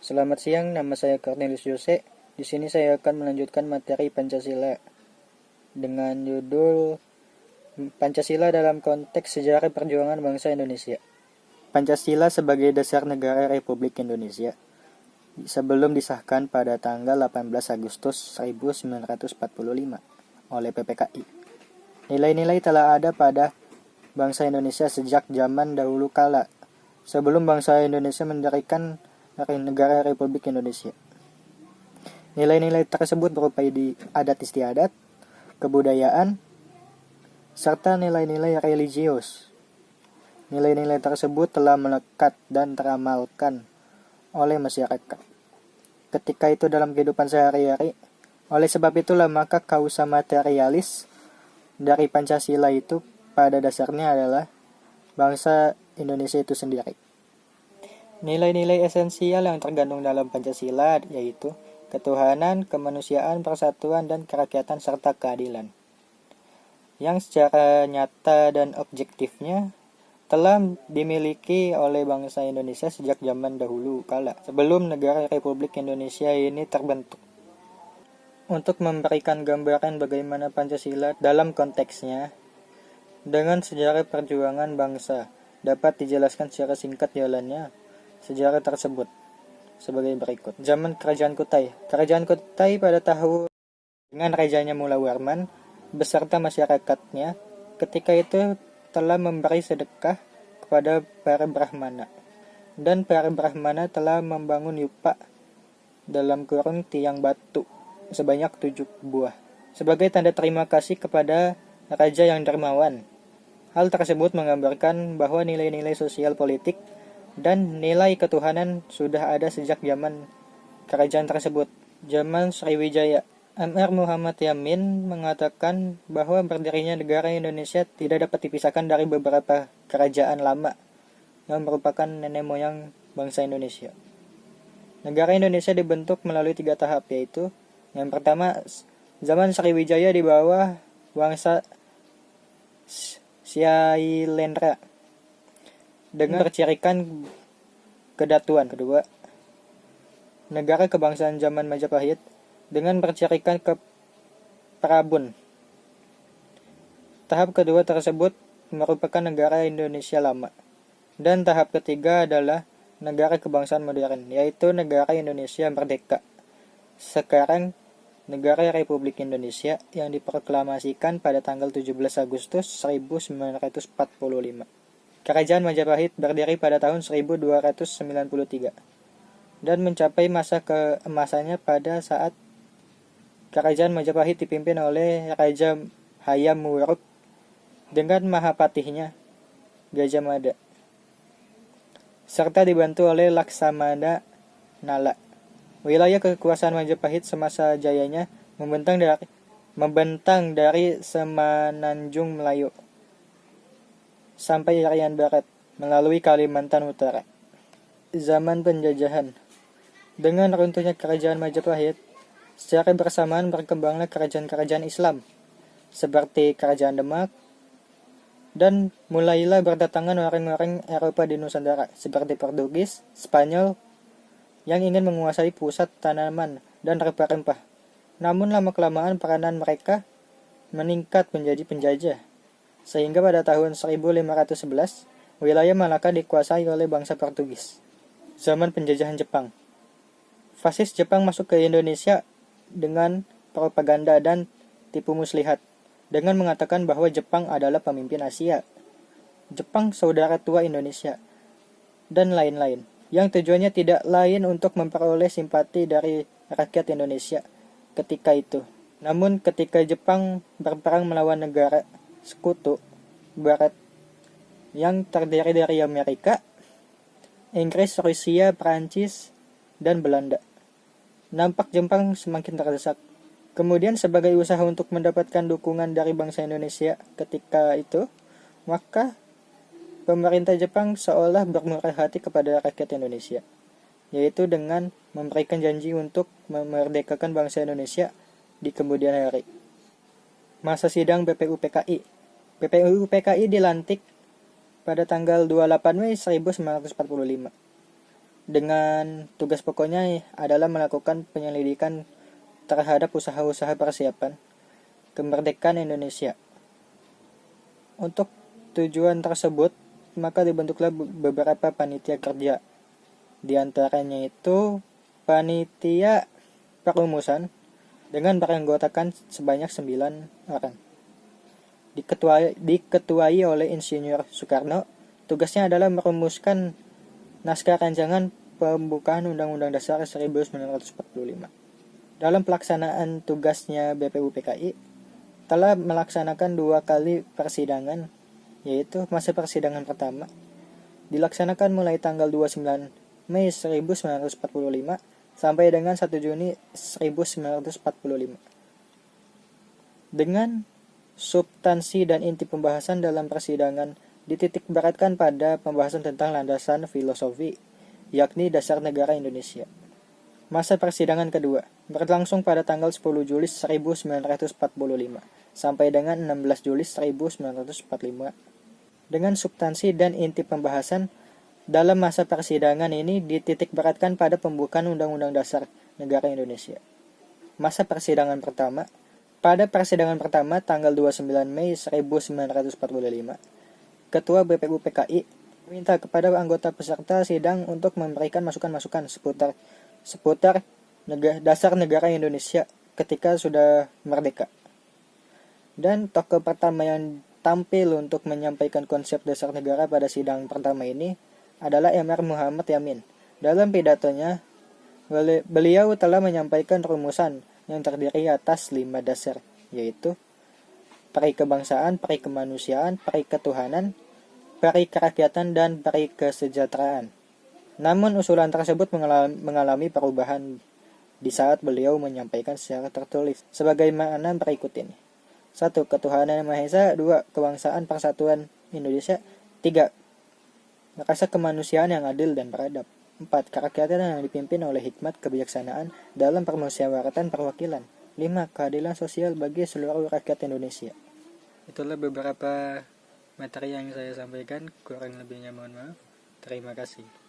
Selamat siang, nama saya Cornelius Jose. Di sini saya akan melanjutkan materi Pancasila dengan judul Pancasila dalam konteks sejarah perjuangan bangsa Indonesia. Pancasila sebagai dasar negara Republik Indonesia sebelum disahkan pada tanggal 18 Agustus 1945 oleh PPKI. Nilai-nilai telah ada pada bangsa Indonesia sejak zaman dahulu kala, sebelum bangsa Indonesia mendirikan negara Republik Indonesia. Nilai-nilai tersebut berupa adat istiadat, kebudayaan, serta nilai-nilai religius. Nilai-nilai tersebut telah melekat dan teramalkan oleh masyarakat ketika itu dalam kehidupan sehari-hari. Oleh sebab itulah maka kausa materialis dari Pancasila itu pada dasarnya adalah bangsa Indonesia itu sendiri. Nilai-nilai esensial yang tergandung dalam Pancasila yaitu ketuhanan, kemanusiaan, persatuan, dan kerakyatan serta keadilan, yang secara nyata dan objektifnya telah dimiliki oleh bangsa Indonesia sejak zaman dahulu kala, sebelum negara Republik Indonesia ini terbentuk. Untuk memberikan gambaran bagaimana Pancasila dalam konteksnya dengan sejarah perjuangan bangsa, dapat dijelaskan secara singkat jalannya sejarah tersebut sebagai berikut. Zaman Kerajaan Kutai. Kerajaan Kutai pada tahun dengan rajanya Mula Warman beserta masyarakatnya ketika itu telah memberi sedekah kepada para Brahmana, dan para Brahmana telah membangun yupa dalam kurung tiang batu sebanyak 7 buah sebagai tanda terima kasih kepada raja yang dermawan. Hal tersebut menggambarkan bahwa nilai-nilai sosial politik dan nilai ketuhanan sudah ada sejak zaman kerajaan tersebut. Zaman Sriwijaya, Mr. Muhammad Yamin mengatakan bahwa berdirinya negara Indonesia tidak dapat dipisahkan dari beberapa kerajaan lama yang merupakan nenek moyang bangsa Indonesia. Negara Indonesia dibentuk melalui 3 tahap, yaitu yang pertama, zaman Sriwijaya di bawah bangsa Syailendra dengan bercirikan kedatuan. Kedua, negara kebangsaan zaman Majapahit dengan bercirikan keprabun. Tahap kedua tersebut merupakan negara Indonesia lama. Dan tahap ketiga adalah negara kebangsaan modern, yaitu negara Indonesia merdeka. Sekarang negara Republik Indonesia yang diproklamasikan pada tanggal 17 Agustus 1945. Kerajaan Majapahit berdiri pada tahun 1293 dan mencapai masa keemasannya pada saat Kerajaan Majapahit dipimpin oleh Raja Hayam Wuruk dengan Mahapatihnya Gajah Mada, serta dibantu oleh Laksamana Nala. Wilayah kekuasaan Majapahit semasa jayanya membentang dari Semenanjung Melayu sampai Irian Barat melalui Kalimantan Utara. Zaman penjajahan. Dengan runtuhnya Kerajaan Majapahit, secara bersamaan berkembanglah kerajaan-kerajaan Islam seperti Kerajaan Demak, dan mulailah berdatangan orang-orang Eropa di Nusantara seperti Portugis, Spanyol yang ingin menguasai pusat tanaman dan rempah-rempah. Namun lama-kelamaan peranan mereka meningkat menjadi penjajah, sehingga pada tahun 1511 wilayah Malaka dikuasai oleh bangsa Portugis. Zaman penjajahan Jepang. Fasis Jepang masuk ke Indonesia dengan propaganda dan tipu muslihat dengan mengatakan bahwa Jepang adalah pemimpin Asia, Jepang saudara tua Indonesia, dan lain-lain, yang tujuannya tidak lain untuk memperoleh simpati dari rakyat Indonesia ketika itu. Namun ketika Jepang berperang melawan negara sekutu Barat yang terdiri dari Amerika, Inggris, Rusia, Perancis, dan Belanda, nampak Jepang semakin terdesak. Kemudian sebagai usaha untuk mendapatkan dukungan dari bangsa Indonesia ketika itu, maka pemerintah Jepang seolah bermurah hati kepada rakyat Indonesia, yaitu dengan memberikan janji untuk memerdekakan bangsa Indonesia di kemudian hari. Masa sidang BPUPKI. BPUPKI dilantik pada tanggal 28 Mei 1945 dengan tugas pokoknya adalah melakukan penyelidikan terhadap usaha-usaha persiapan kemerdekaan Indonesia. Untuk tujuan tersebut, maka dibentuklah beberapa panitia kerja. Di antaranya itu panitia perumusan dengan beranggotakan sebanyak 9 orang. Diketuai oleh Insinyur Soekarno, tugasnya adalah merumuskan naskah rancangan pembukaan Undang-Undang Dasar 1945. Dalam pelaksanaan tugasnya BPUPKI, telah melaksanakan 2 kali persidangan, yaitu masa persidangan pertama dilaksanakan mulai tanggal 29 Mei 1945 sampai dengan 1 Juni 1945. Dengan substansi dan inti pembahasan dalam persidangan dititik beratkan pada pembahasan tentang landasan filosofi, yakni dasar negara Indonesia. Masa persidangan kedua berlangsung pada tanggal 10 Juli 1945 sampai dengan 16 Juli 1945. Dengan substansi dan inti pembahasan dalam masa persidangan ini dititik beratkan pada pembukaan Undang-Undang Dasar Negara Indonesia. Masa persidangan pertama. Pada persidangan pertama tanggal 29 Mei 1945, Ketua BPUPKI meminta kepada anggota peserta sidang untuk memberikan masukan-masukan seputar dasar negara Indonesia ketika sudah merdeka. Dan tokoh pertama yang tampil untuk menyampaikan konsep dasar negara pada sidang pertama ini adalah Mr. Muhammad Yamin. Dalam pidatonya, beliau telah menyampaikan rumusan yang terdiri atas 5 dasar, yaitu peri kebangsaan, peri kemanusiaan, peri ketuhanan, peri kerakyatan, dan peri kesejahteraan. Namun usulan tersebut mengalami perubahan di saat beliau menyampaikan secara tertulis sebagaimana berikut ini. 1. Ketuhanan yang Maha Esa. 2. Kebangsaan Persatuan Indonesia. 3. Rasa kemanusiaan yang adil dan beradab. 4. Kerakyatan yang dipimpin oleh hikmat kebijaksanaan dalam permusyawaratan perwakilan. 5. Keadilan sosial bagi seluruh rakyat Indonesia. Itulah beberapa materi yang saya sampaikan, kurang lebihnya mohon maaf. Terima kasih.